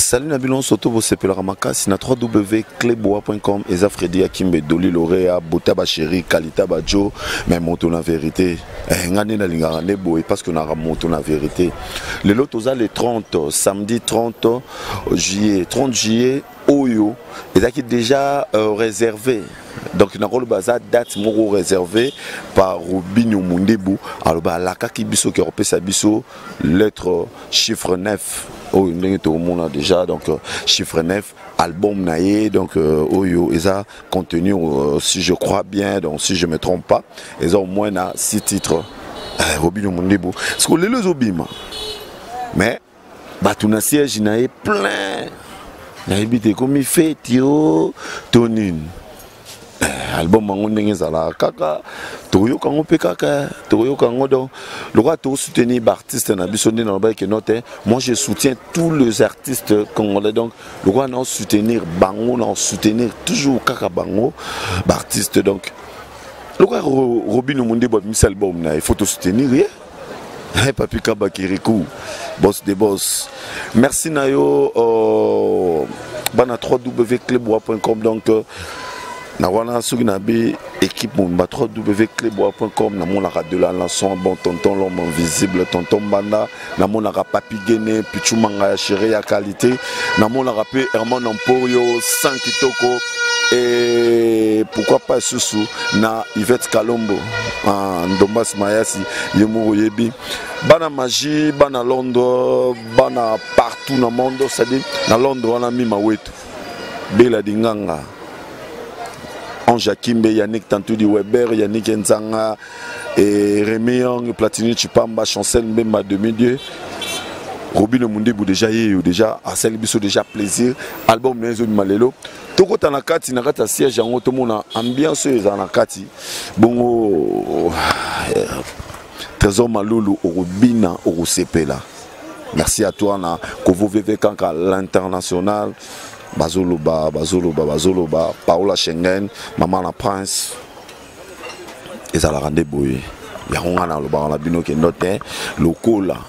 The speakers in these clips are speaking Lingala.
Salut Nabilon Soto, vous s'appelez Ramakasi, na www.cleboa.com, et ça Freddy Akimbe, Doli Lorea, Botaba Chéri, Kalita Badjo, mais monton la vérité. Ngane na lingane boy, parce qu'on a monton la vérité. Le lot aux le 30, samedi 30 juillet, 30 juillet, Oyo, et ça qui est déjà réservé. Donc, il y a une date réservée par Robinho Mundebo. Alors, la kaki biso qui repère sa biso, lettre chiffre 9. Oh, tout le monde a déjà, donc chiffre 9, album naïe, donc Oyo, et ça contenu, si je crois bien, donc si je ne me trompe pas, ils ont au moins 6 titres. Robinho Mundebo. Parce que les obima. Mais, tout le siège, il y a plein. Il y a comme il fait, Tio, Tonine. Album mango ndenge zala kaka toyo kango pe kaka toyo kango donc le roi to soutenir artistes na biso na ba ke note moi je soutiens tous les artistes congolais donc le roi non soutenir bango non soutenir toujours kaka bango artistes donc le roi Robinho Mundebo mis album na il faut te soutenir hey papi Kabakirikou boss des boss merci nayo bana www.cleboa.com donc Nawana Suginabi, équipe Mumba www.cleboa.com, Namonara de la Lançon, bon tonton l'homme invisible, tonton Banda, Namonara Papi Guéné, Pichumanga Chéri à qualité, Namonara P. Herman Emporio, 5 Kitoko, et pourquoi pas Soussou, na Yvette Kalombo, Ndombas Mayasi, Yemuru Yebi, Bana Magie, Bana Londres, Bana partout dans le monde, c'est-à-dire, dans Londres, on a mis Mawetu, Bela Dinganga. Ange Kimbe, Yannick Tantoudi Weber, Yannick Nzanga, et Rémi Yang, Platini Chipamba, Chancel Mbemba 2002. Robinho Mundebo déjà, Arsène Bisso déjà plaisir. Album Nezo Malelo. Toko Tanakati, Nakata siège en automona, ambiance Zanakati. Bongo Trésor Malulu, Orubina, Orusepela. Merci à toi, Kovo VV Kanka, l'international. Bazoloba, Paola Schengen, Maman la Prince, et ça la rendait boy. Yaronga na loba na bino ke note lokola.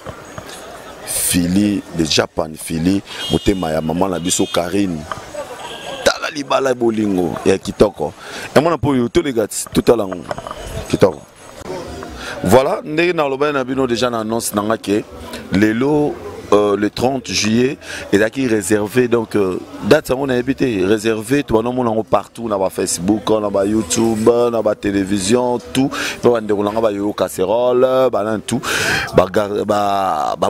Fili de Japan, Fili, motema ya Maman la biso Karine. Tala libala bolingo ya kitoko. Et moi na po yo to les gars, tout à l'heure kitoko. Voilà, ndenge na loba na bino déjà na annonce nanga ke lelo le 30 juillet et là qui est réservé donc date on a habité réservé tout le monde partout on a Facebook on a YouTube on a télévision tout on a yo casserole tout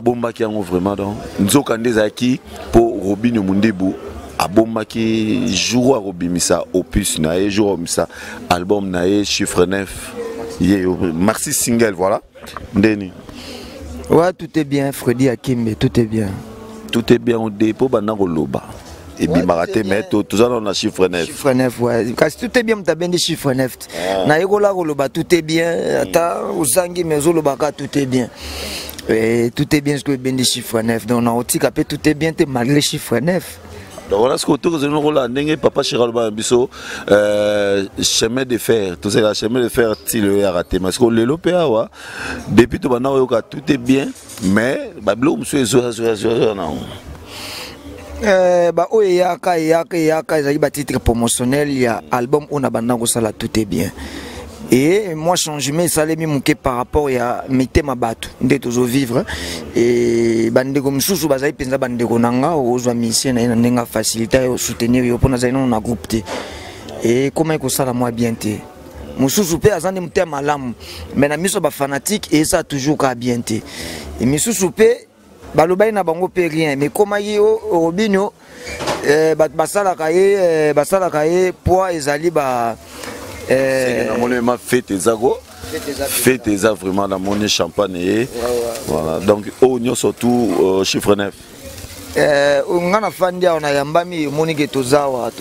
bomba qui ont vraiment donc nous avons qui pour Robinho Mundebo a bomba qui joue à Robimisa opus nae joue Robimisa album nae chiffre 9 merci single voilà Ndeni. Ouais, tout est bien, Freddy Akimbe, tout est bien. Tout est bien au dépôt, Banagoloba. Et bien, Maraté, mais tout ça, on a chiffre 9. Chiffre 9, ouais. Parce que tout est bien, tu as bien des chiffres 9. Naïgola Goloba, tout est bien. Attends, Osangi, Mezolobaka, tout est bien. Et tout est bien, ce que bien des chiffres 9. Donc, on a aussi capé, tout est bien, malgré les chiffres 9. Donc voilà ce que tu as papa Chiralba Bisso, chemin de fer, tout ça, chemin de fer, il a raté. Parce que le LOPA, depuis tout est bien, mais monsieur titre promotionnel, il y a album on a tout est bien. Et moi changement ça les mis par rapport à mettre ma batte toujours vivre et bande comme sous bazai penza bande konanga ozwa mission na nenga faciliter soutenir yo pona zaino na groupe et comment que ça la moi bien té mususu pe azande mté malamu mais na miso ba fanatique et ça toujours ka bien té et mususu pe balobai na bango pe rien mais comment yo Robinho basala kaye poids ezali ba fête vraiment dans mon champagne voilà donc on surtout chiffre 9 on a fandi on a yambami monique tozawa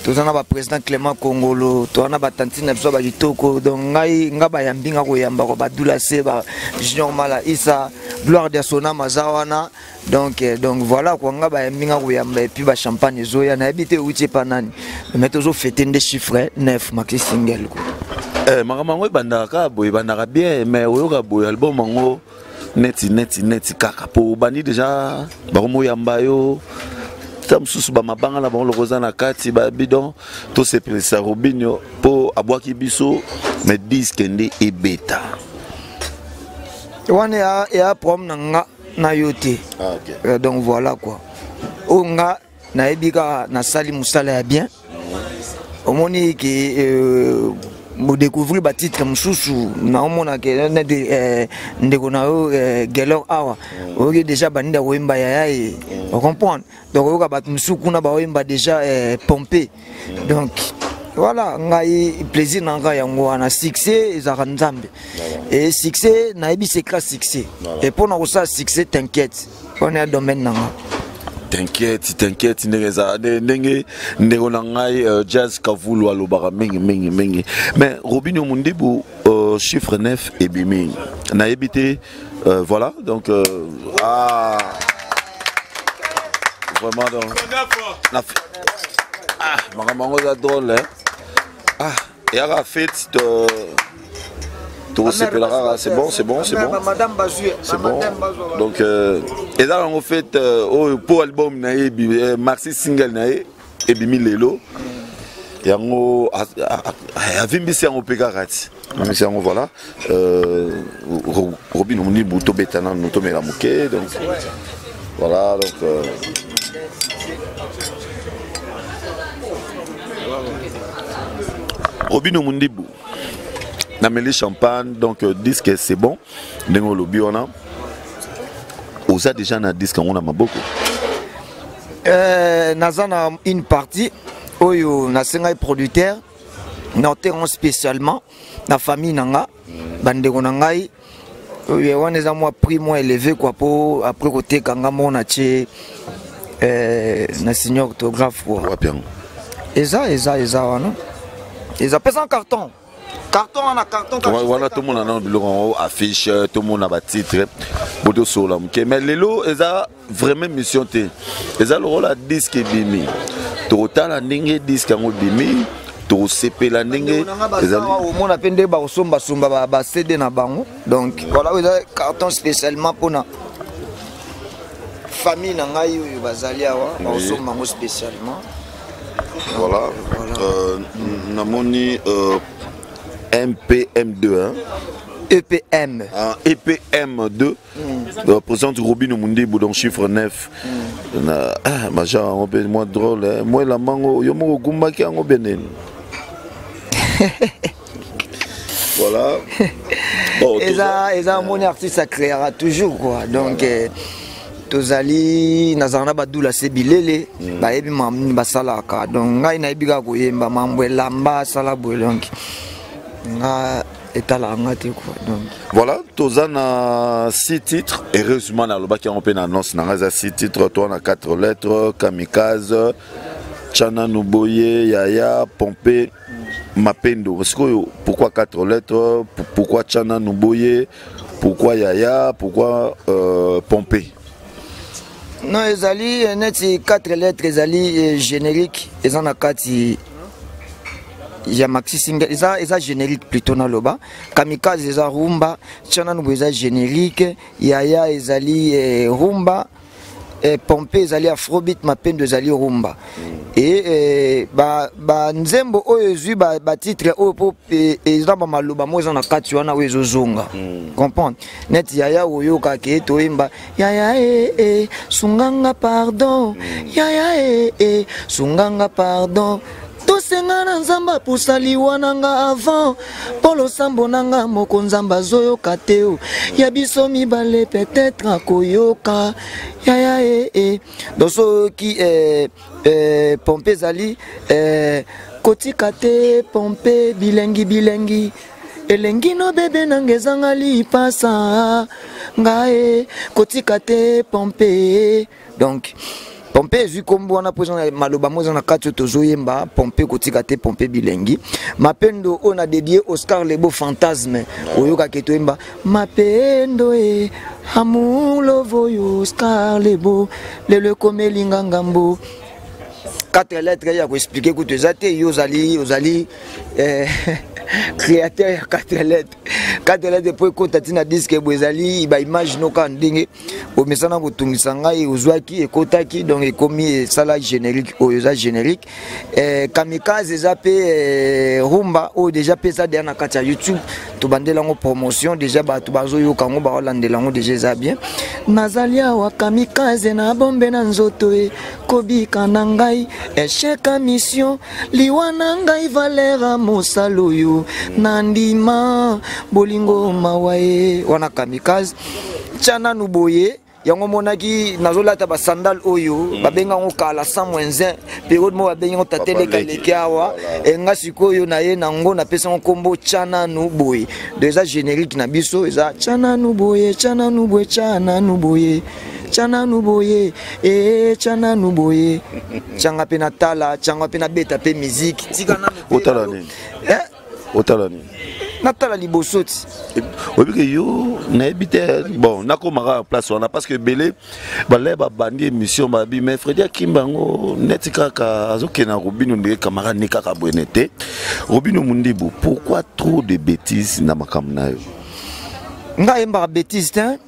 tozana ba président Clément Kongolo tozana ba tantine biso ba kitoko donc ngai ngaba yambinga ko yamba ko badula se ba junior mala isa gloire de sona mazawana donc voilà quoi ngaba yambinga ko yamba et puis ba champagne zoya na habité uti panani mais toujours fêter des chiffres 9 maxi single quoi mamango bandaka boy bandaka bien mais oyoka boy album mango neti kaka po bani déjà baromo yambayo tam susu ba mabanga na bon lokoza na kati ba bidon to se presa Robinho po abwaki biso mais disque ndi ebeta wane ya prom na yote. okay. Donc voilà quoi onga na ebika na sali musala ya bien omoni ki mo découvrir ba titre mususu na omona ke ndeko na gelor awa oki déjà baninda wemba ya on comprend donc oka ba musuku na ba wemba déjà pompé donc voilà ngai plaisir na ngai yango na succès ezaka nzambe et succès na ebi c'est classe succès et pour na ça succès t'inquiète on est dans domaine nanga. T'inquiète, ndenge jazz kavulu alobara mengi. Mais Robinho Mundibu chiffre 9 et bimi. Na ebité voilà donc vraiment donc mamango da drôle hein. Et à la fête c'est bon. C'est bon. Donc, et là, on fait pour album, maxi single, et bimi lelo. Et on a vu en Pégarati. Voilà. Robin, on dit Bouto Betana, nous tombe la mouquet. Donc, voilà. Donc, Robin, on dit Bou. Nameli champagne, donc disque c'est bon. Nengo lobi on a. Osa déjà na disque on a beaucoup. Nazana une partie. Oyo na senga producteur. Na terrain spécialement. Na famille nanga. Bandeko nangai. Oyo wana za moi prix moins élevé quoi pour après côté kanga mona tché. Na signé orthographe quoi. Eza wana. Eza pèse en carton. Carton. Voilà, tout le monde a un affiche, tout le monde a un titre. Mais les lots, ils ont vraiment mission. Ils ont le rôle à disque bimi. Total à ningue disque en bimi. To CP la ningue. On a pendé ba CD na bango. Donc voilà, ils ont carton spécialement pour na famille na ngai bazalia wa osomba ngo spécialement. Voilà. Namoni MPM2 hein? EPM. EPM2 présente Robinho Mundibu dans chiffre 9. Maja on peut moins drôle hein? Moi la mango yo mo gumba ki ngo benen. Voilà. Bon, eza mon artiste ça créera toujours quoi. Donc tozali nazana badula sebilele ba ebi mamni basalaka. Donc ngai na ebiga ko yemba mambo lamba sala bolonki. Voilà, Tozana 6 titres. Heureusement, dans le bac, on peut annoncer 6 titres. Toi, on a 4 lettres. Kamikaze, Chana Nuboye, Yaya, Pompé, Mapendo. Pourquoi 4 lettres? Pourquoi Chana Nuboye? Pourquoi Yaya? Pourquoi Pompé? Non, Ezali, 4 lettres, Ezali générique. Ils en ont 4. Il y a maxi single, ils générique plutôt dans le bas. Kamikaze, ils ont rumba. Chana Nuboye, générique. Yaya, ils ont rumba. Pompé, ils ont afrobeat, Mapendo, ils ont rumba. Et nzembo oyo ba titre oyo po ils ont maloba mo ils ont 4 wana oyo zonga. Comprendre? Net Yaya oyo ka ke to imba. Yaya sunganga pardon. Yaya sunganga pardon. Tosenga na nzamba pusaliwa nanga avant polo sambo nanga moko nzamba zoyo kateo ya biso mibale peut-être akoyoka ya doso ki Pompé zali kotika te Pompé bilengi elengi no bebe nangezanga lipasa ngae kotika te Pompé. Donc Pompé vu comme on a posé maloba moza na kati tozoyemba Pompé kotika te Pompé bilengi Mapendo on a dédié Oscar Lebo fantasme oyoka ketoemba Mapendo amour lovoyo Oscar Lebo le komelinga ngambo 4 lettres ya ko expliquer que tu zate yozali créateur ya 4 lettres 4 lettres pour écouter tina disque bozali ba image no ka ndenge o mesana ko tungisa ngai ozwaki ekotaki donc ekomi sala générique oyoza générique kamikaze zape rumba o déjà pesa derrière na kati ya YouTube to bandela ngo promotion déjà ba to bazo yo kango ba landela ngo déjà za bien nazalia wa kamikaze na bombe na nzoto e kobika na ngai esheka mission liwana ngai valera mosaloyo nandima bolingo mawaye wana kamikaze chana nuboye yango monaki nazolata ba sandal oyo babenga ngo kala 100-1 periode mo babenga ngo tatele kaleki awa nga sikoyo na ye nango na pesa ngo kombo chana nuboye déjà générique na biso eza chana nuboye chana nuboye chana nuboye chana nuboye chana nuboye changa pe na tala changa pe na beta pe musique tikana otala nini otala nini natala libosoti obike yo na ebite bon nakomaka place wana parce que belé balé ba bandi émission ba bi mais Freddy Akimbango neti kaka azokena Robino ndeke camarade ne kaka bwenete Robino Mundibu pourquoi trop de bêtises na makambo na yo nga yemba bêtise hein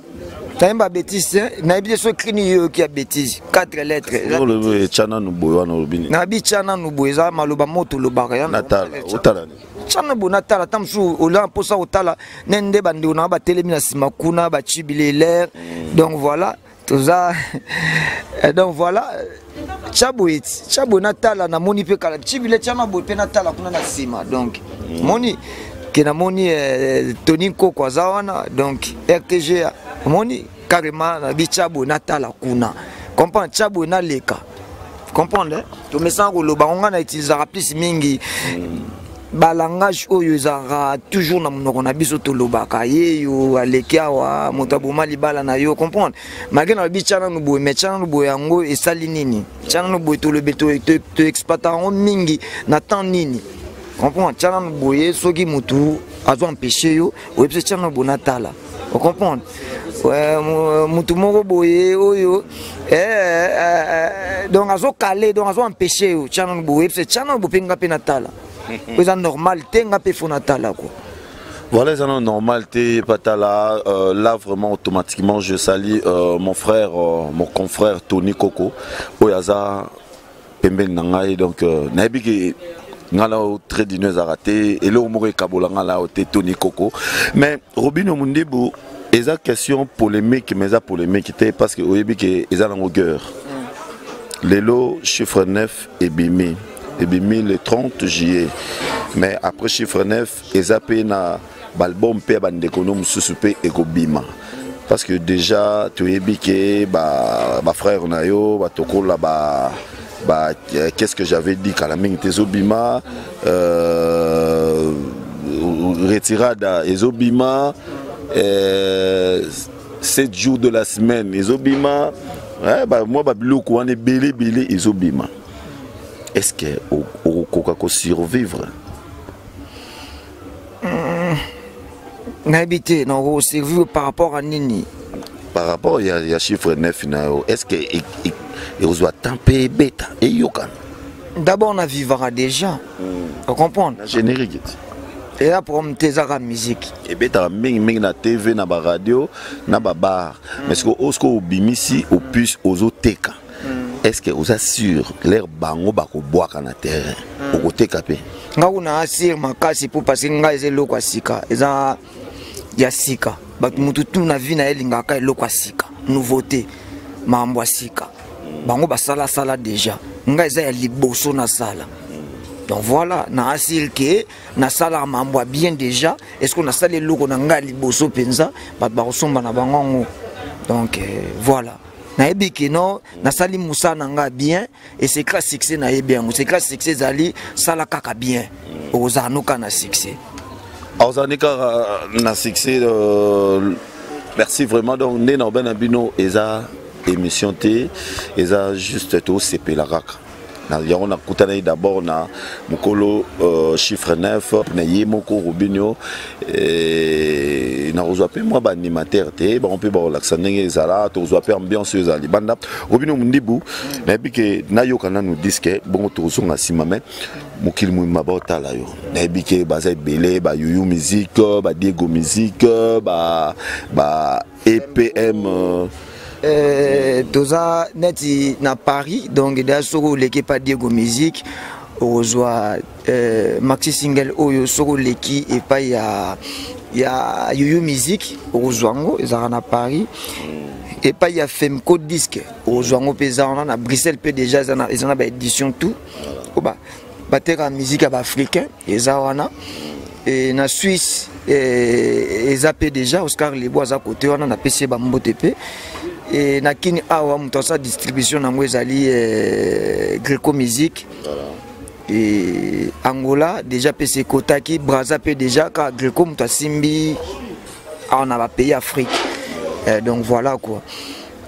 Taimba bêtise, na bien so crini yo qui a bêtise 4 lettres. Le chana nuboyo na Robino. Na bi chana nuboyo za maloba moto lobaka ya Natal otala. Chana bo Natal tamsu ola posa otala nende bandi ona ba telemi na sima kuna ba chibile l'air. Donc voilà, tout ça. Donc voilà. Chabo Natal na moni pe kala chibile chana bo pe Natal kuna na sima. Donc moni kena moni Tony Koko zawana donc RTG moni carrément na bichabo natala kuna comprendre chabo na leka comprendre to message ko loba on na utiliser plus mingi ba langage oyo ezara toujours na monoko na biso to lobaka yeyo alekia wa motaboma libala na yo comprendre magena bichana no boy mechana no boy yango esali nini chana no boy to le beto to exploitant mingi na temps nini comprendre chana no boy soki mutu azo empêcher yo o epse chana no bonatala vous comprenez mutu moko boye oyo donc azo calé donc azo empêcher yo chana no boy epse chana no bopenga pe natala c'est normal tenga pe fonatala quoi. Voilà, c'est normal, là vraiment automatiquement je salue mon frère, mon confrère Tony Koko, Oyaza Pemben Nangai, donc Naibiki Ngala très dineuse à rater, et le Omore Kabola Ngala Tony Koko. Mais Robino Mundibu, il y a une question polémique, mais il polémique parce que Oyebi il y a une longueur. Lelo, chiffre 9 et Bimi. Et Bimi le 30 juillet. Mais après chiffre 9, ils ont payé l'album Pé Bandekonom Susupé et Gobima. Parce que déjà, tu es biqué, ma frère Nayo, Toko là-bas, qu'est-ce que j'avais dit, Kalaming Tezobima, retirada Ezobima, 7 jours de la semaine, Ezobima, moi, Babiloko, on est belé, Ezobima. Est-ce qu'on peut survivre? N'habiter, non, survivre par rapport à Nini. Par rapport, il y a chiffre 9, est-ce qu'il doit tamper bêta et yokan? D'abord, on vivra déjà. Vous comprenez? La générique. Et là, pour me taire la musique. Et bêta, ming na TV, na ba radio, na ba bar. Mais ce que au bimisi, au plus, aux oteka. Est-ce que vous assurez l'air bango bako boire na terrain au côté capé? Nga una assure makasi pour passer nga ezelo kwa sika. Eza ya sika. Ba mutu tu na vie na elinga ka eloko sika. Nouveauté mambo sika. Bango basala sala déjà. Nga eza ya liboso na sala. Donc voilà, na assure que na sala mambo bien déjà. Est-ce qu'on a salé loko na nga liboso penza ba bakosomba na bango. Donc voilà. Naebi kino na sali musa nanga bien et c'est classe succès na bien c'est classe succès zali sala kaka bien ozanuka na succès ozanuka na succès merci vraiment donc né na ben abino eza émission té eza juste tout CP la raka na yona kutana d'abord na mukolo chiffre 9 na yemoko Robinho que na reçoit pe moi ba animateur te ba on peut ba relaxer ndenge ezala to reçoit pe ambiance ezali banda Robino Mundibu na bi que na yo kana nous disque bon to zonga sima mais mokili mu mabota la yo na bi que baza belé ba yuyu musique ba Diego musique ba EPM toza neti na Paris donc da soko l'équipe Diego musique reçoit maxi single oyo soko leki et pas ya yuyu musique reçoit ezara na Paris et pas ya Femco disque reçoit pesa on a Bruxelles pe déjà ils ont ba édition tout ba batera musique à africain ezara et na Suisse ezapé déjà Oscar Lebois à côté on a PC ba mbotepe et na kini awa mutosa distribution na mwezali Greco musique et Angola déjà PC Kotaki Brazzaville déjà car Greco mutasimbi on a pays Afrique donc voilà quoi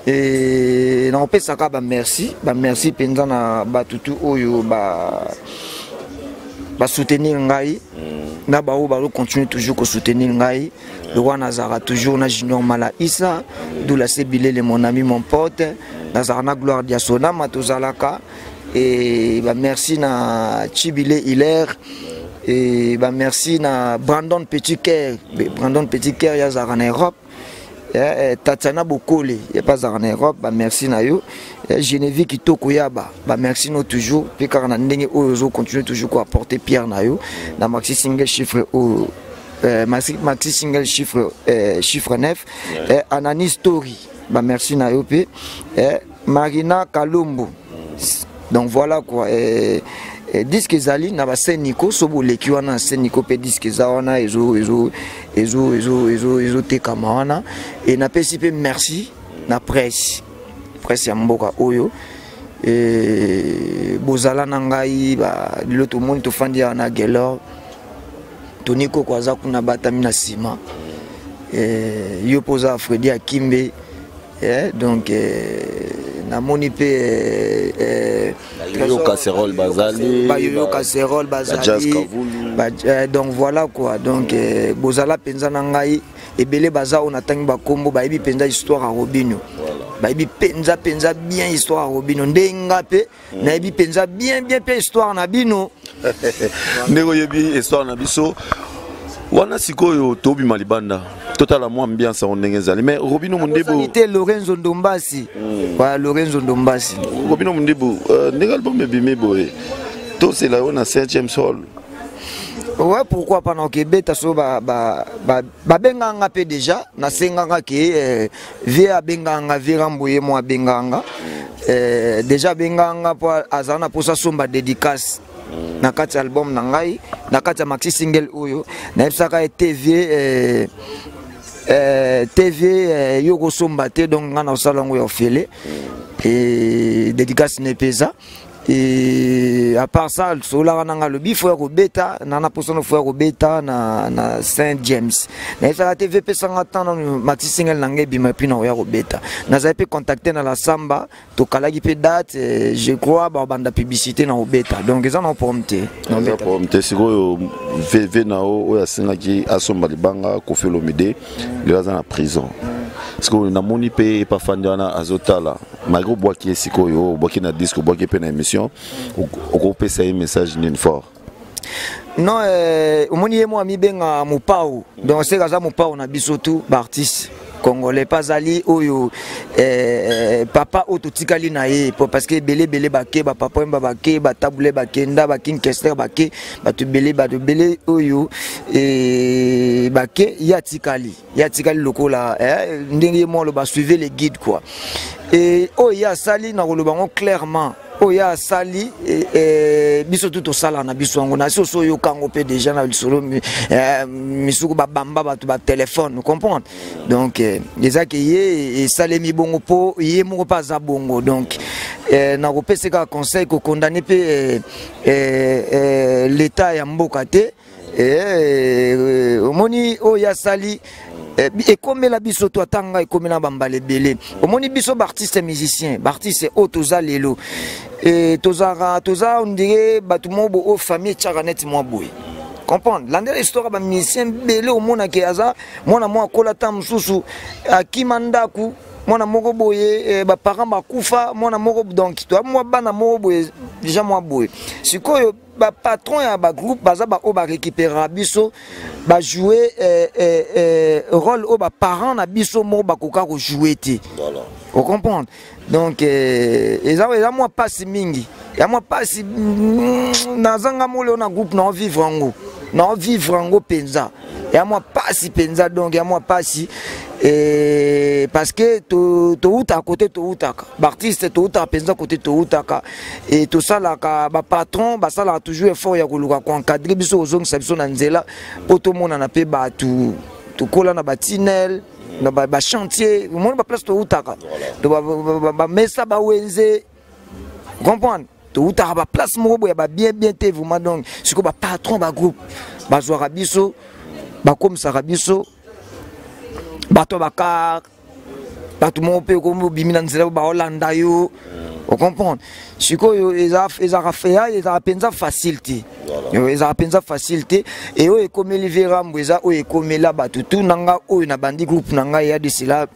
et na pesa ka ba merci penza na batutu oyo ba soutenir ngai na ba o ba continuer toujours ko soutenir ngai le roi Nazara toujours na Junior Mala Issa d'où la Sebile mon ami mon pote Nazara na Gloire Diasona matozalaka et bah merci na Chibile Hilaire et bah merci na Brandon Petit-Cœur ya zara en Europe Tatiana Bokole ya pas zara en Europe bah merci na yo Geneviève Kitoko yaba bah merci no toujours puis car na ndenge ozo continue toujours à apporter pierre na yo na maxi single chiffre au maxi single chiffre 9 Anani Story bah merci na yo pe Marina Kalombo. Donc voilà quoi. Disque Zali na ba Saint-Nico sobo leki wana Saint-Nico pe disque za wana ezo te kamana et na pesi pe merci na presse ya mboka oyo bozala na ngai ba loto monde to fandi na Gelor Toniko kwa za kuna batamina sima yo poza Freddy Akimbe donc na moni pe yo casserole bazali donc voilà quoi donc bozala penza na ngai ebele baza on atangi ba kombo ba ebi penza histoire à Robino ba ebi penza bien histoire à Robino ndenga pe na ebi penza bien pe histoire na bino ndeko yebi histoire na biso wana sikoyo tobi malibanda total moi ambiance on ngezali mais Robino Mundibu c'était Lorenzo Ndombasi voilà Lorenzo Ndombasi Robino Mundibu ndingal bombe bimé boy to c'est là on a 7e sol ouais pourquoi pas na Kebeta so ba benganga pe déjà na senganga ke via benganga viramboye moi benganga déjà benganga po azana pour ça somba dédicace na kati album na ngai na kati maxi single oyo na ebsaka TV yoko somba te donc ngana osalango ya ofele et dédicace ne pesa et à part ça sola nanga le bifo ya kobeta na posono fo ya kobeta na Saint James na ebsaka TV pesa ngata na maxi single na ngai bima pina ya kobeta na zape contacter na la samba to kalaki pe date je crois ba banda publicité na obeta donc ils en ont prompté siko VV na o ya singa ki asomba libanga Koffi Olomide le aza na prison parce que na moni pe pa fandana azotala malgré boaki siko yo boaki na disque boaki pe na émission o pesa un message d'une fort non omoni ye moi mi benga mopao donc c'est kaza mopao na biso tout artiste congolais pas ali oyo papa ototikali na ye parce que belé bake ba papa mba bake ba tabule bakenda ba king kester bake ba to belé oyo bake ya tikali lokola ndenge mo lo ba suivre les guides quoi et oya sali na kolobango clairement oya sali biso tout sala na biso ngo na so yo kango pe déjà na solo misuku ba bamba ba téléphone vous comprenez donc les accueillir et salemi bongo po yé mo pas za bongo donc na kopesa ka conseil ko condamner pe l'état ya mboka te omoni oya sali et comme la biso to tanga et comme na bambale belé omoni biso artiste musicien artiste otoza lelo et toza on dirait batumo bo famille charanet mo boy comprendre landela histoire ba musicien belé au mona ke aza mona mo akola ta mususu akimandaku mona moko boye ba parents bakufa mona moko donc toi moi bana moko boye déjà moi boye sikoyo ba patron ya ba groupe baza ba o ba récupérer biso ba jouer rôle au ba parents na biso mo ba koka ko jouer té voilà vous comprendre donc eza moi passe mingi ya moi passe nazanga mole na groupe na vivre ngo penza ya moi passe penza donc ya moi passe parce que to uta côté to utaka l'artiste to uta penza côté to utaka et tout ça là ba patron ba ça là toujours effort ya koluka ko encadrer biso ozongisa biso na nzela poto mona na pe ba to kola na batinel na ba chantier mona ba place to utaka to ba mesa ba wenze comprendre to utaka ba place moko ya ba bien te vraiment donc siko ba patron ba groupe ba zwa biso ba comme ça biso bato bakar bato mo pe ko bimina nzela ba Hollanda yo on comprend sikoyo eza rafea eza penza facilité yo eza penza facilité et o ekomeli verambo eza o ekomela bato tout nanga o na bandi groupe nanga ya de cela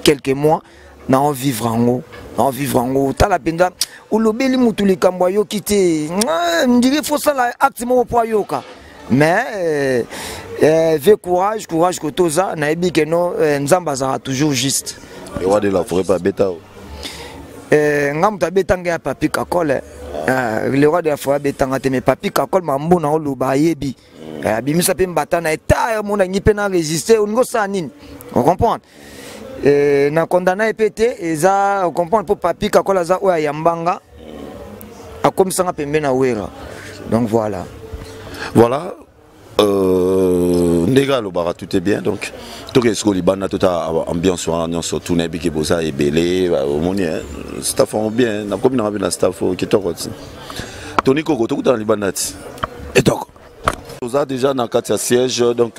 quelques mois na on vivre en ta la penza o lobeli mutu likambo yo kité ndiri faut ça la acte mo po yoka mais avec courage que toza na ebi que non nzamba za toujours juste et wa de la forêt pas bêta ngam ta bêta nga papi kakole le roi de la forêt bêta ngate mais papi kakole mambo na oluba yebi bimisa pe mbata na eta mon ngi pe na résister on ngo sa nini on comprend na condamné epete eza on comprend pour papi kakole za oya yambanga akomisanga pembe na wera donc voilà Ndega lo bara tout est bien donc tout est sur libana tout a ambiance sur tout n'est que boza et belé au monnier staff on bien na comme na bien staff qui tokoti Tony Koko tout dans libana et donc boza déjà na katia siège donc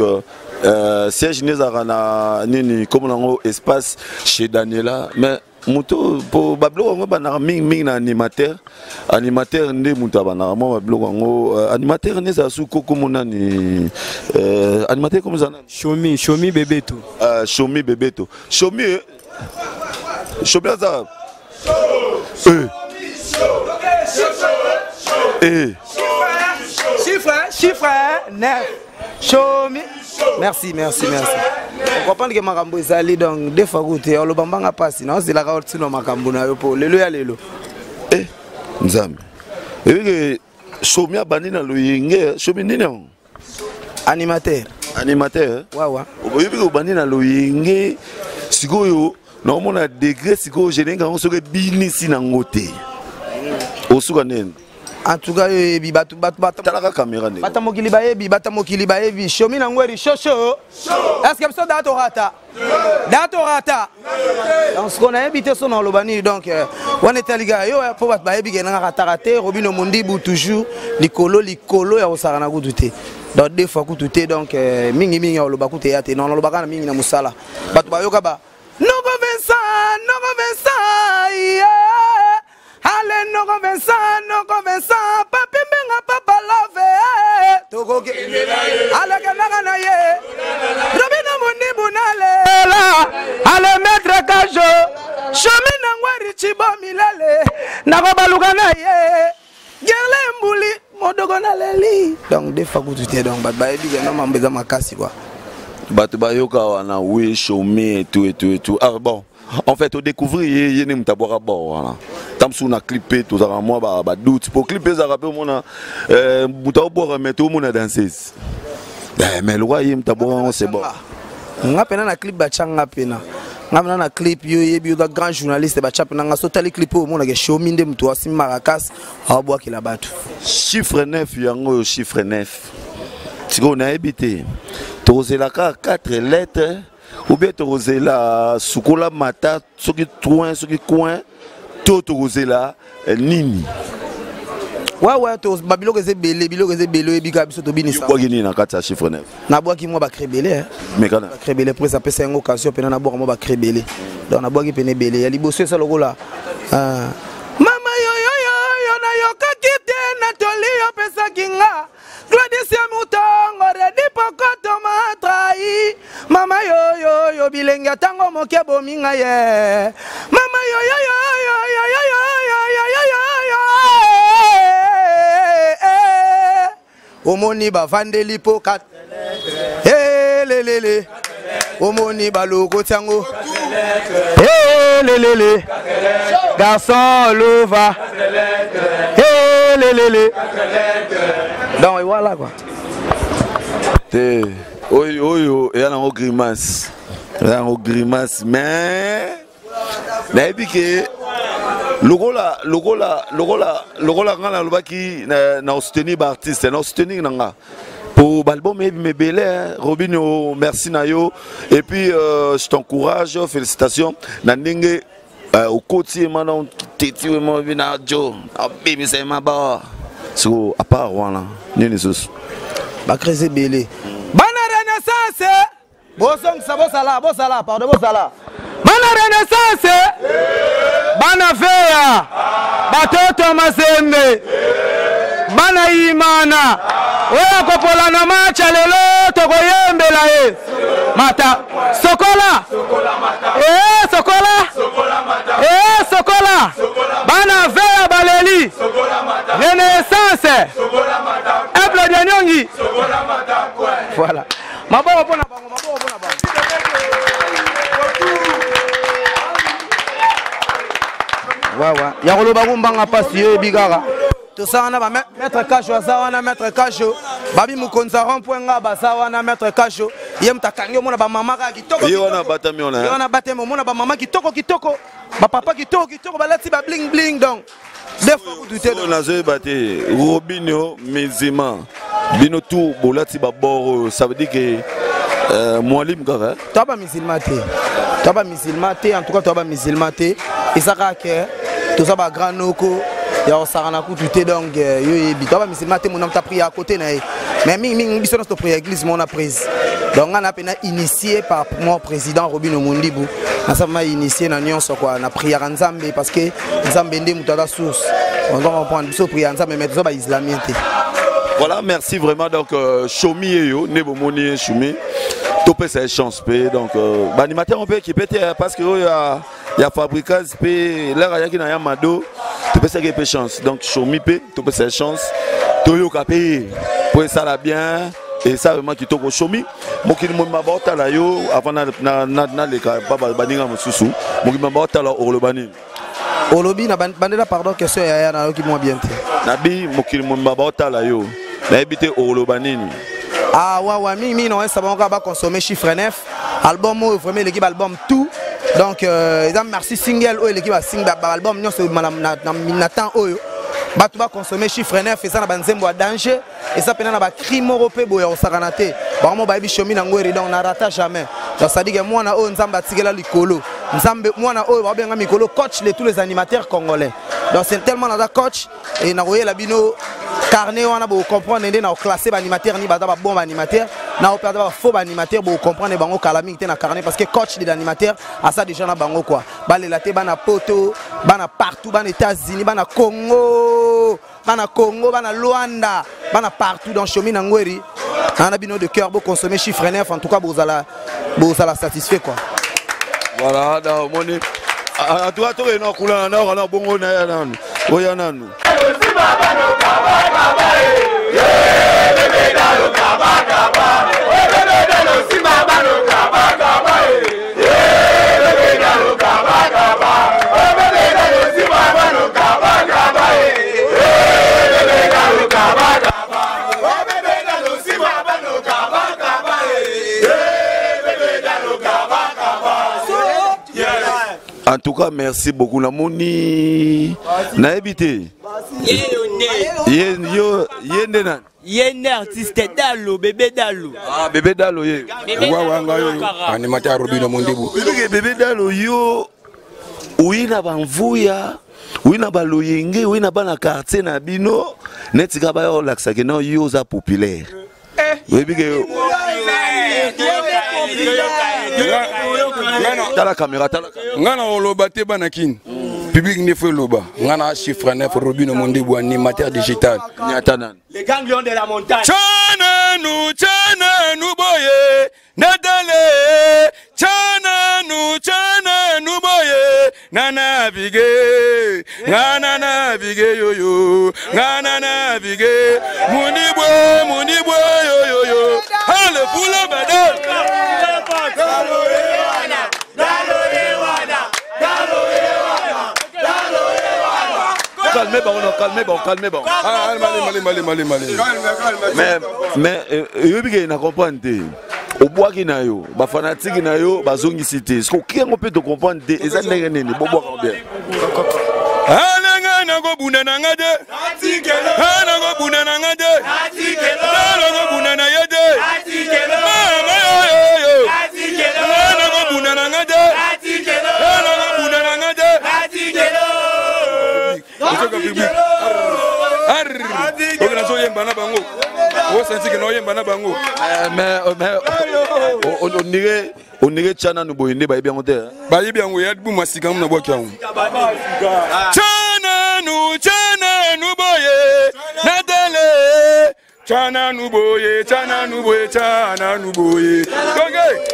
siège nezara na nini comme na espace chez Daniela mais muto po bablo ngo bana ming na animateur nde muto bana mo bablo ngo animateur neza su koko monani animateur comme ça Shomi Bebeto Shomi ça chiffre 9 Shomi merci on comprend que makambo ezali donc des fois côté on le bambanga passe non c'est la route sino makambo na yo po lelo ya lelo nzambe et Shomi abani na loyenge Shomi nini animateur wawa oyebi ko bani na loyenge sikoyo na mona degré sikoyo jelenga on soke binisi na ngote osuka nene en tout cas yebi batu talaka caméra ne bata mokili bayebi Shomi na ngweri show est-ce que ça dato rata donc ce qu'on a habité son lobani donc on est aliga yo pour bat bayebi gena ratarate Robino Mondibu toujours likolo ya osarana kututé donc des fois kututé donc mingi ya loba kuté yate non loba kana mingi na musala batu bayoka ba noko Vincent yeah. Ale noko Vincent papi menga papa love tokoke ale kana na ye Robino Mondibu nalela ale maître kajo Shomi na ngwari chibo milale nako baluka na ye gerle mbuli modogo na leli donc des fois kututé donc bat bayebi que non mambeza makasi quoi batu bayoka wana oui Shomi et tout ah bon en fait au découvrir yene mtabora bon voilà tamsu na clipper tout ça moi ba doute pour clipper ça rappelle mon mtabora mettre mon danseuse mais le roi mtabora c'est bon ngapena na clip ba changa pena ngapena na clip yo yebi ga grand journaliste ba chapena nga sotali clip o mona ke Shomi nde mtu asi marakas awabwa kila batu chiffre 9 yango chiffre 9 tiko na habité tozela ka 4 lettres ou bien tozela sukola mata soki coin to tozela nini ouais to babiloko ezebele biloko ezebele ebika biso to binisa kwa gini na kati ya chiffre 9 na bwaki mo ba krebele mais kana krebele pour ça pesa une occasion pena na bwaka mo ba krebele donc na bwaki pene bele ya liboso ça lokola mama yo na yoka kite na toli yo pesa kinga Claudice Moutongo Redi Pokoto m'a trahi. Mama yo yo yo bilenga tango moke bominga ye. Mama yo yo yo yo yo yo yo yo yo yo yo. Omoni ba vandeli pokat. Eh lelele. Omoni ba logo tiango. Eh lelele. Garçon lova. Eh lelele. Donc voilà quoi. Oyo, il y a un grimace. Il y a un grimace, mais. Mais que logola, quand qui n'a soutenu l'artiste, n'a soutenu nanga. Pour l'album, mais belé, Robinho, merci Nayo. Et puis, je t'encourage, félicitations. Nandingue, au côté, maintenant, Titi, moi, Vinajo, baby, c'est ma barre. So, à part, voilà, n'y a pas de Bakrézé belé. Bana Renaissance, Bosong, Bosala, pardon, Bosala. Bana Renaissance, Bana Feya, Batoto Mazembe, Bana Imana, Oya Kopola na macha lelo, Togoyembe la e. Mata, Sokola, Sokola, Sokola, Bana Feya Baleli, Renaissance, Apple de Nyongi. Voilà. Wawa. Yangolo barumbanga pasi bigara. Tout ça on a maître Cacho, ça on a maître Cacho. Babi mukonza rond-point basa on a maître Cacho. Yem takanyo mona ba mama ka kitoko. Yo na batami on a. Yo na batami mona ba mama kitoko. Ba papa kitoko ba lati ba bling bling donc. Des fois vous doutez on a joué batté Robinho Mizima. Bino tout bolati ba bord ça veut dire que Moualim gara. Toi pas musulman té. En tout cas toi pas musulman té. Et ça que tout ça ba grand noko. Ya osarana ku tuté donc yo yebi. Toi pas musulman té mon homme t'a pris à côté na. Mais ming biso dans cette prière église mon a prise. Donc on a peine initié par mon président Robinho Mondibou. On s'est initié dans nyonso quoi na prière Nzambe parce que Nzambe ndé mutala source. On doit comprendre biso prière Nzambe mais tout ça ba islamien té. Voilà, merci vraiment. Donc, Choumi et yo, Nebomoni et Choumi, topé c'est chance. Donc, l'animateur on peut équiper parce que il y a fabricage, là il y a Mado, topé c'est chance. Donc, Choumi peut, topé c'est chance. Toyo Kapé, pour ça la bien. Et ça vraiment qui toko Choumi. Moi qui me m'aborde là yo, avant na les cas, pas baninga mon sous. Moi qui m'aborde là au Lobani. Olobi na bandela pardon question ya na qui moi bien. Nabi moi qui me m'aborde là yo. Na habité au Lobanini. Ah ouais mi non ça va pas consommer chiffre 9 album vraiment l'équipe album tout donc merci single l'équipe single album non c'est Nathan oyo ba tu va consommer chiffre 9 et ça na banzembo à danger et ça pena na ba crime européen boya osakanaté ba mo ba bichomi na ngweri donc na rata jamais donc ça dit que moi na o nzamba tigela likolo nzambe moi na o ba benga mikolo coach de tous les animateurs congolais donc c'est tellement na coach et na royer la bino carnet on a beau comprendre ndé na classer ba animateur ni ba bon animateur na opérer ba faux animateur beau comprendre bango kalami té na carnet parce que coach des animateurs à ça déjà na bango quoi ba le laté ba na poto ba na partout ba na États-Unis ba na Congo ba na Luanda ba na partout dans Chomi na Ngweri on a bino de cœur beau consommer chiffre 9 en tout cas vous allez satisfait quoi. Voilà dans mon en tout cas toi non couleur na bongo na nan oya nanu En tout cas, merci beaucoup. La moni na habité. Yende artiste Dalo, bébé Dalo. Ah, bébé Dalo, ye. Animateur Robinho Mondibou. Bébé Dalo, yo. Oui, na banvuya. Oui, na baloyenge. Oui, na bana quartier na bino. Netika ba yo laksa ke no yo za populaire. Oui, bige. Ngana olobate banakin. Public ne fait loba. Ngana chiffre 9 Robino Mondebo animateur digital. Les ganglions de la montagne. Chana nou boye. Nadale. Chana nou boye. Nana bige. Ngana navige yo yo. Ngana navige. Mondebo yo yo yo. Allez pour la badal. Calmez bon. Mais il n'a comprendre. Au bois qui n'a yo, ba fanatique na yo, ba zongi cité. Ce qui on peut te comprendre et ça n'est rien ni bobo bien. Alanga na go buna na ngade. Ana go buna na ngade. Ala go buna na yede. Mama yo. Ana go buna na ngade. Ala go buna na ngade. On dirait Chana nous boyende ba bien monter. Ba bien on yad bu masika na bokia on. Chana nous boye na dele. Chana nous boye. Doge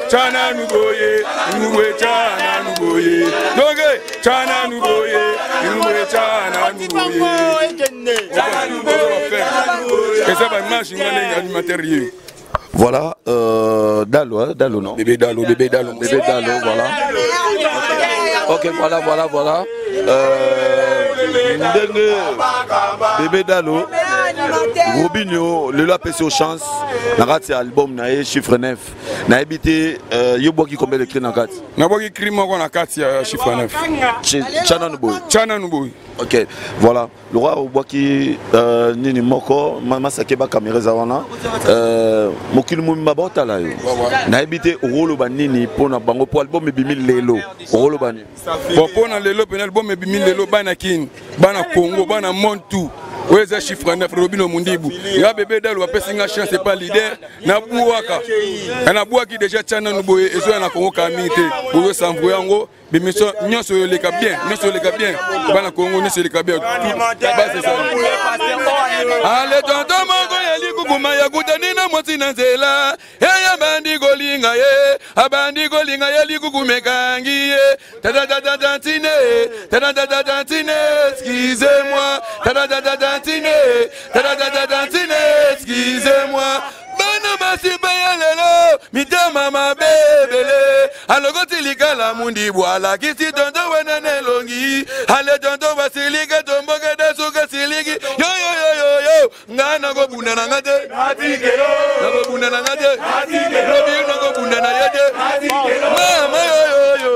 Chana nous boye. Doge Chana nous boye. Et ça va marcher dans les matériels. Voilà, Dalo non? Bébé Dalo, voilà. Ok, voilà. Bébé Dalo, Robinho, le lapé aux chances, n'a raté album, n'a chiffre 9, n'a habité, yobo qui combien de cris dans 4? N'a pas écrit moi on a 4 chiffre 9. Chana Nouboy. Ok, voilà. Le roi au bois qui nini moko, mama sakeba caméra zawana, mokil mumba bota là yo. N'a habité au rôle banini pour na bango pour album et bimil lelo. Au rôle bani. Bon pour na lelo pour album et bimil lelo bana kin, bana Congo, bana Montou. Ouais, c'est chiffre 9 Robino Mondebo. La bébé Dalo a passé une chance, c'est pas leader. Na bouaka. Na bouaki déjà Chana Nouboy et so na Congo kamité. Pour s'envoyer en gros, bémission nyon sur les cas bien, bana Congo nyon sur les cas bien. C'est ça. Allez tonton mongo yali kukuma ya kutani na moti na nzela. Ya bandi golinga ye, abandi golinga yali kukumekangi ye. Tada tantine, excusez-moi. Excusez-moi. Bana basi bayalelo, mitama mabebele. Alogoti likala mundi bwala, kisi tonto wenene longi. Ale tonto basilike tomboke desuke siliki. Yo, ngana go bunda na ngade. Nago bunda na ngade. Robi nago bunda na yede. Mama yo.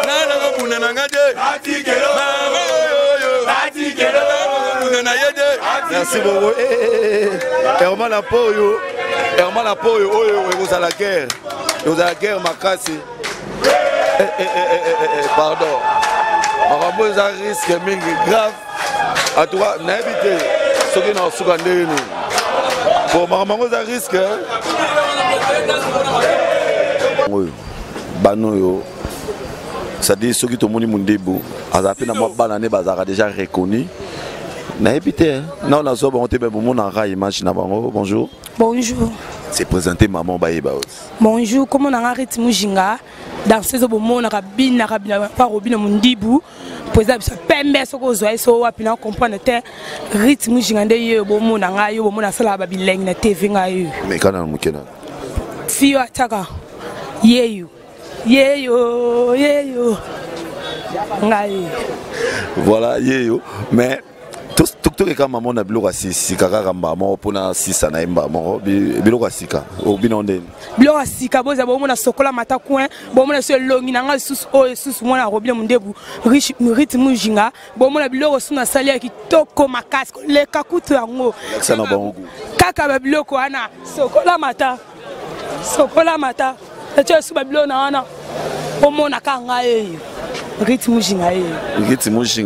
Ngana go bunda na ngade. Mama yo. Merci beaucoup. Herman Apoyo, vous avez la guerre. Vous avez la guerre, Makasi. Pardon. On va un risque grave. À toi, n'habitez. Ce qui est dans le Sougandé. Pour maman, un risque. Banoyo. Ça dit ceux qui ont mon Mondebo, a déjà reconnu. Non, la zob, on te bonjour. Bonjour. C'est présenté maman Baïba. Bonjour, comment on a rythme Jinga dans ces moments on a rabine pas Robino Mondebo. Pour ça, pembe soko zoe so apina comprendre te rythme Jinga de yo bomo na nga yo bomo na sala babileng na TV nga yo. Mais quand on mukena. Fio ataka. Yeyo. Voilà, yeyo. Mais tout est comme maman na bilo asisi kaka maman pour na sisa na imba maman bilo asika obinonde bilo asika boza bomo na sokola mata coin bomo na so longi na nga susu o susu mona Robino Mondebo rythme Jinga bomo na bilo so na salia kitoko makasi le kakutu yango sana bango kaka ba biloko ana sokola mata echo su ba bilo na ana bomo na kanga eyo rythme Jinga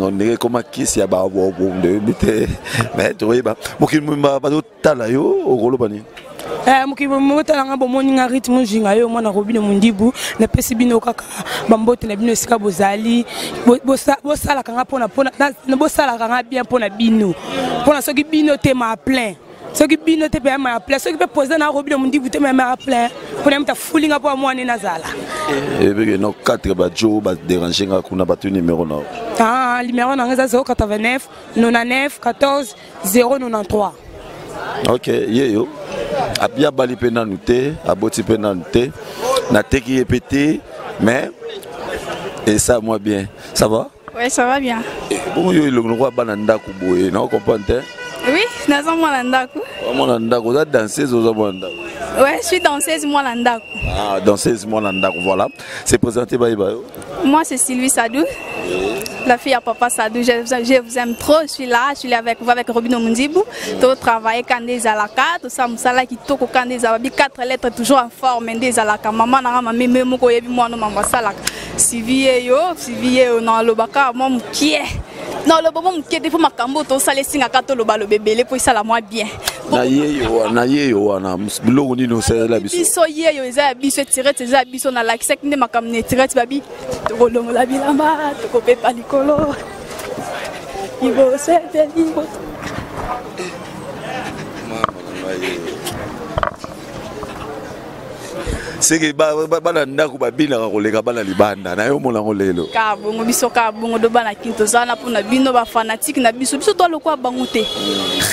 on dirait comme kisi ya ba bo de bité mais tu vois ba mokil mumba ba tala yo o rolo bani mokibomota nanga bomoninga rythme jinga yo mwana Robino Mundibu na pesi bino kaka bambote na bino esika bozali bosala kanga pona bosala kanga bien pona bino pona soki bino te ma plein soki bino te pe ma plein soki pe poser na Robino Mundibu te ma plein pona mta fulinga po mwana nazala et no 4 ba jo ba déranger nga kuna ba tu numéro na numéro na 089 99 14 093. Ok, yeyo. Abia bali pena nouté, aboti pena nouté. Na teki épété, mais et ça moi bien. Ça va? Ouais, ça va bien. Bon yo le roi bananda kuboé, non comprendre? Oui, naza moi landaku. Moi landaku, vous êtes danseuse aux landaku. Ouais, je suis danseuse moi landaku. Ah, danseuse moi landaku, voilà. C'est présenté by Bayo. Moi c'est Sylvie Sadou. La fille à papa Sadou, je vous aime trop, je suis là avec Robino Mundibu. Tout travailler quand des alaka, tout ça musala qui toko quand des alabi 4 lettres toujours en forme des alaka. Maman na mama même ko yebi moi no mama salaka. Sylvie yo na lobaka mom qui est. Non, le bon qui est pour ma cambo, tout ça les signes à kato le bébé, pour ça la moi bien. Na ye yo na bilo ni no c'est la biso. Biso ye yo za biso tirer tes biso na la sek ne makamne tirer babi. To golongo la bilamba, to kopé palikolo. Ibo c'est ibo. C'est que bana ndako babina ka koleka bana libanda na yo mona ngolelo ka bongo biso ka bongo do bana kinto zana pona bino ba fanatique na biso to lokwa bangote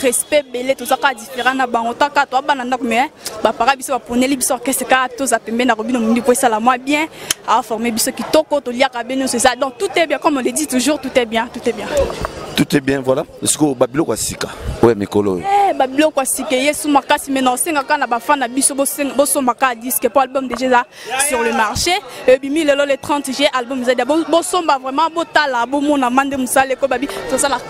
respect belé to saka différent na bangota ka to bana ndako mais ba para biso ba poneli biso orchestre ka to za pembe na Robino Mundibu pour ça la moi bien a former biso kitoko to lia ka beno c'est ça donc tout est bien comme on le dit toujours tout est bien tout est bien voilà est-ce que babilo kwa sika ouais mikolo babilo kwa sika yesu makasi mais non senga kana ba fan na biso bo maka disque pour album déjà sur le marché et bimi le 30 juillet album za bo somba vraiment bo tala bo mona mande musale ko babi to ça la 4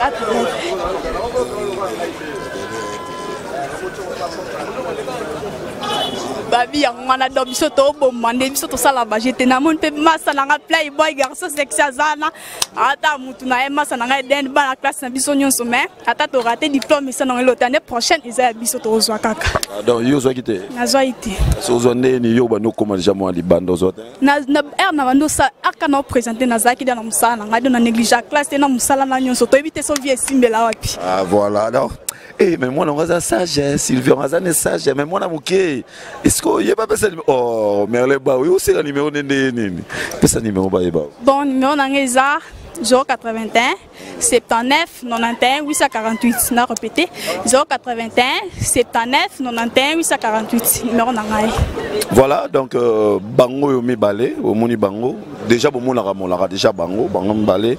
babi yangana do biso to bo mande biso to sala ba jete na mon pe masa na nga playboy garçon sexy azana ata mutu na masa na nga den ba na classe na biso nyonso mais ata to raté diplôme ça na l'année prochaine isa biso to zwa kaka donc yo zwa kité na zwa ité so zonne ni yo ba no koma déjà moi libando zote na na bando sa aka na présenter na zaki na musala na nga do na néglige classe na musala na nyonso to ebité so vie simbela wapi ah voilà donc eh mais moi on a sage Sylvie on a sage mais moi na muké est-ce que y a pas personne oh merle ba oui c'est le numéro nini personne numéro ba ba bon numéro na ngeza 081 79 91 848 na répété 081 79 91 848 numéro na ngai voilà donc bango yo mi balé au moni bango déjà bon mon la déjà bango balé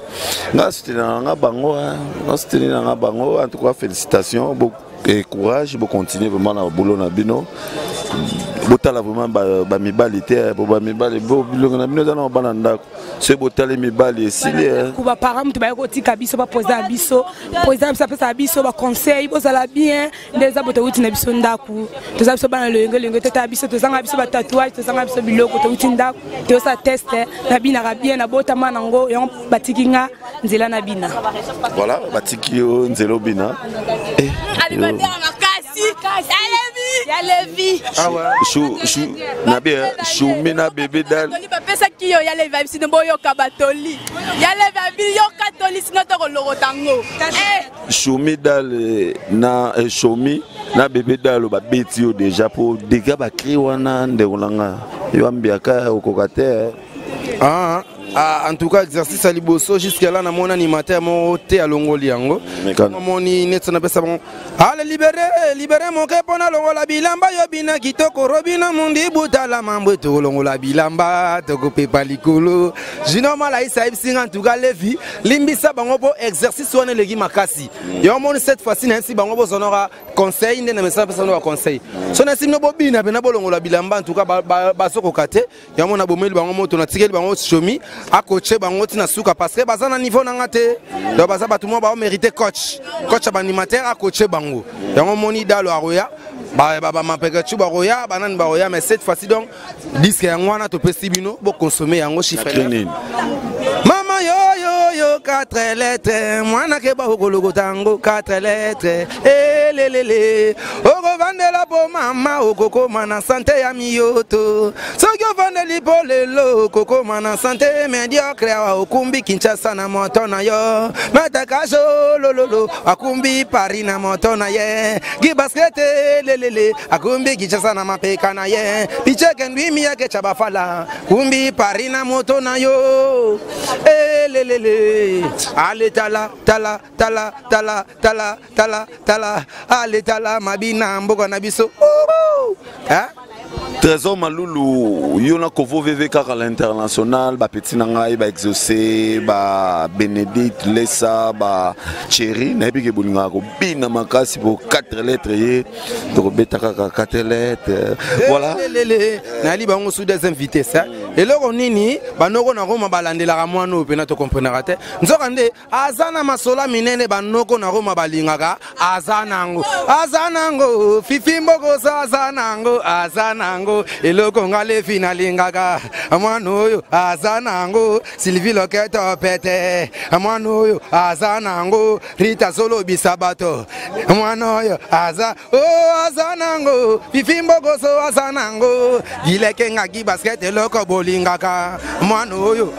nga c'était na bango nga c'était na bango en tout cas félicitations et courage pour continuer vraiment na boulot na bino botala vraiment ba mibali te ba mibali bo bilonga na bino dans bananda c'est botala mibali sili ku ba parents tu ba ko tika biso ba poser biso ça peut ça biso ba conseil bo sala bien des abote wuti na biso ndaku to za biso bana lengo tata biso to zanga biso ba tatouage to zanga biso biloko to wuti ndaku to sa test na bina ka bien na bota manango yon batikinga nzela na bina voilà batiki yo nzelo bina Yalevi. Ah ouais. Chou na bébé dal. Pesa ki yo yalevi si no boyo kabatoli. Yalevi yo katoli sino to loro tango. Choumi dal na choumi na bébé dal ba beti yo déjà pour dégâts ba kri wana ndekolanga. Yo ambiaka okokate. En tout cas exercice à liboso jusqu'à là na mon animateur mon té à longoli yango moni net na pesa bon allez libérer mon ke pona longola bilamba yo bina kitoko Robino Mundibu tala mambo to longola bilamba to ko pepa likolo jino mala isa ibsinga en tout cas levi limbisa bango po exercice wana legi makasi yo moni cette fois-ci na si bango bo sonora conseil ndena mesa pesa no conseil so na simno bo bina bena bo longola bilamba en tout cas ba soko kate yo mona bomeli bango moto na tikeli bango chomi a coacher bango tina suka parce que bazana niveau na ngate donc baza batu mo ba mériter coach animateur a coacher bango yango moni dalo aroya ba mapeka tu ba roya banane ba roya mais cette fois-ci donc disque yango wana to pesi bino bo consommer yango chiffre mama yo 4 lettres mwana ke ba okologo tango 4 lettres elelele oko vandela po mama okoko mana santé ya miyoto soki ovandeli po lelo okoko mana santé mediocre awa okumbi Kinshasa na moto na yo matakajo lololo akumbi Paris na moto na ye gibaskete lelele akumbi Kinshasa na mapeka na ye picheke ndwimi yake chabafala kumbi Paris na moto na yo lelele ale tala tala tala tala tala tala tala ale tala mabina mboka na biso Trésor Malulu, yona kovo VVK à l'international, ba petit nangai, ba exaucé, ba Bénédicte, Lessa, ba Chéri, na epi ke bolinga ko bina makasi pour 4 lettres yé, to betaka 4 lettres. Voilà. Na li bango sous des invités ça. Et là on nini, ba noko na Roma balandela ka mwana pe na to comprendre te. Nzokande azana masola minene ba noko na Roma balingaka azanango. Azanango, fifi mboko sa azanango, azanango. Eloko ngale finalingaka amwanoyo azanango Sylvie Loketo pete amwanoyo azanango Rita Solo bisabato amwanoyo azanango Fifimbo goso azanango Gileke ngaki basket eloko bolingaka amwanoyo